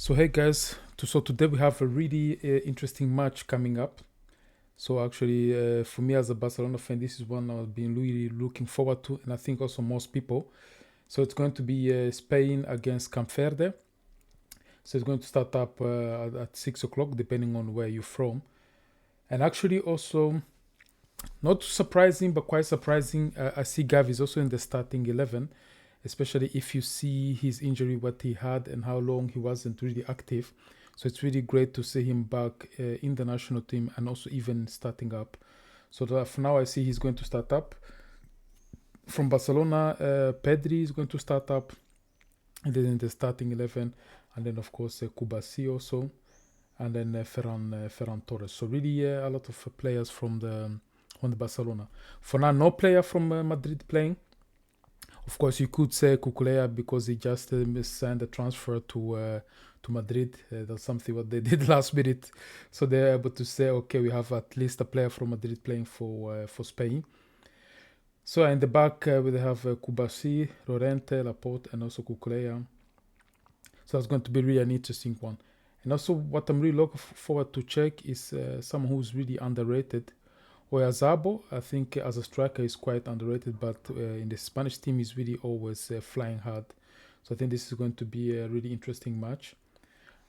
So hey guys, so today we have a really interesting match coming up. So actually, for me as a Barcelona fan, this is one I've been really looking forward to, and I think also most people. So it's going to be Spain against Cape Verde. So it's going to start up at 6 o'clock, depending on where you're from. And actually, also not surprising, but quite surprising, I see Gavi is also in the starting 11, especially if you see his injury, what he had, and how long he wasn't really active. So it's really great to see him back in the national team and also even starting up. So that for now, I see he's going to start up. From Barcelona, Pedri is going to start up, and then in the starting 11, and then of course Kubasi also, and then Ferran Torres. So really a lot of players from the Barcelona. For now, no player from Madrid playing. Of course, you could say Kukuleya because he just signed a transfer to Madrid. That's something what they did last minute, so they're able to say, okay, we have at least a player from Madrid playing for Spain. So in the back we have Kubasi, Llorente, Laporte, and also Kukuleya. So that's going to be really an interesting one. And also, what I'm really looking forward to check is someone who's really underrated. Oyarzabal, I think as a striker is quite underrated, but in the Spanish team he's really always flying hard. So I think this is going to be a really interesting match.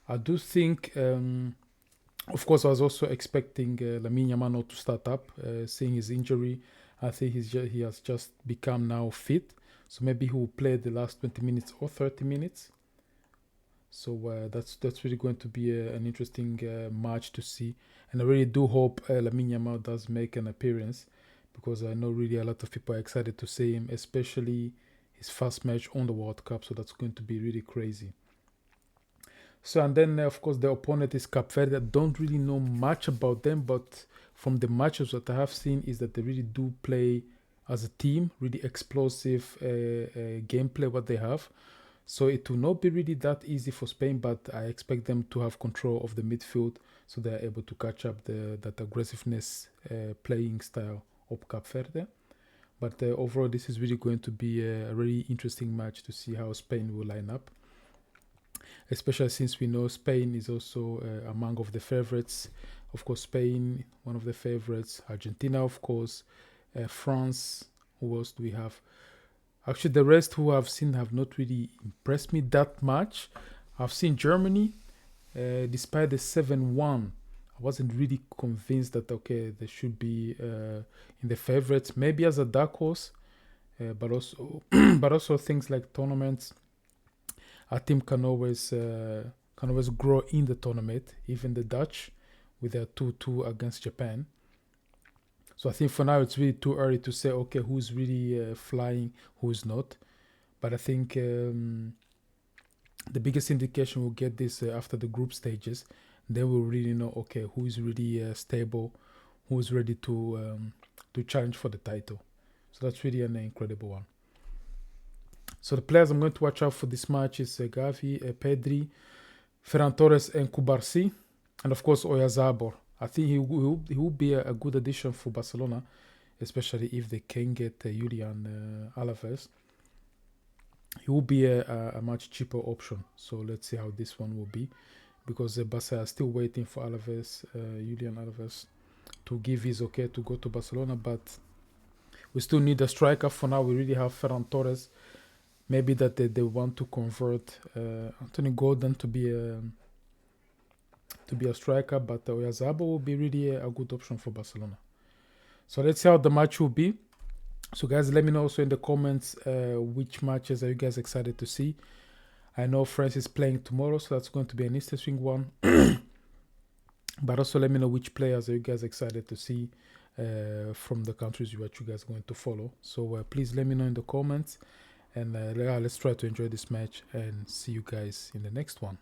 I do think, of course, I was also expecting Lamine Yamal to start up, seeing his injury. I think he has just become now fit. So maybe he will play the last 20 minutes or 30 minutes. So that's really going to be an interesting match to see. And I really do hope Lamine Yamal does make an appearance, because I know really a lot of people are excited to see him, especially his first match on the World Cup. So that's going to be really crazy. So, and then of course the opponent is Cape Verde. I don't really know much about them, but from the matches that I have seen is that they really do play as a team, really explosive gameplay what they have. So it will not be really that easy for Spain, but I expect them to have control of the midfield, so they're able to catch up that aggressiveness playing style of Cape Verde. But overall, this is really going to be a really interesting match to see how Spain will line up, especially since we know Spain is also among of the favorites. Of course, Spain, one of the favorites. Argentina, of course. France. Who else do we have? Actually, the rest who I've seen have not really impressed me that much. I've seen Germany, despite the 7-1. I wasn't really convinced that, okay, they should be in the favorites. Maybe as a dark horse, but also but also things like tournaments. A team can always grow in the tournament. Even the Dutch, with their 2-2 against Japan. So I think for now it's really too early to say, okay, who's really flying, who's not. But I think the biggest indication we'll get this after the group stages. Then we'll really know, okay, who is really stable, who's ready to challenge for the title. So that's really an incredible one. So the players I'm going to watch out for this match is Gavi, Pedri, Ferran Torres, and Kubarsi, and of course Oyarzabal. I think he will be a good addition for Barcelona, especially if they can get Julian Alaves. He will be a much cheaper option. So let's see how this one will be, because Barca are still waiting for Alaves, Julian Alaves, to give his okay to go to Barcelona. But we still need a striker. For now, we really have Ferran Torres. Maybe that they want to convert Anthony Gordon to be a striker, but Oyarzabal will be really a good option for Barcelona. So let's see how the match will be. So guys, let me know also in the comments which matches are you guys excited to see. I know France is playing tomorrow, so that's going to be an interesting one. But also let me know which players are you guys excited to see from the countries that you guys are going to follow. So please let me know in the comments, and let's try to enjoy this match and see you guys in the next one.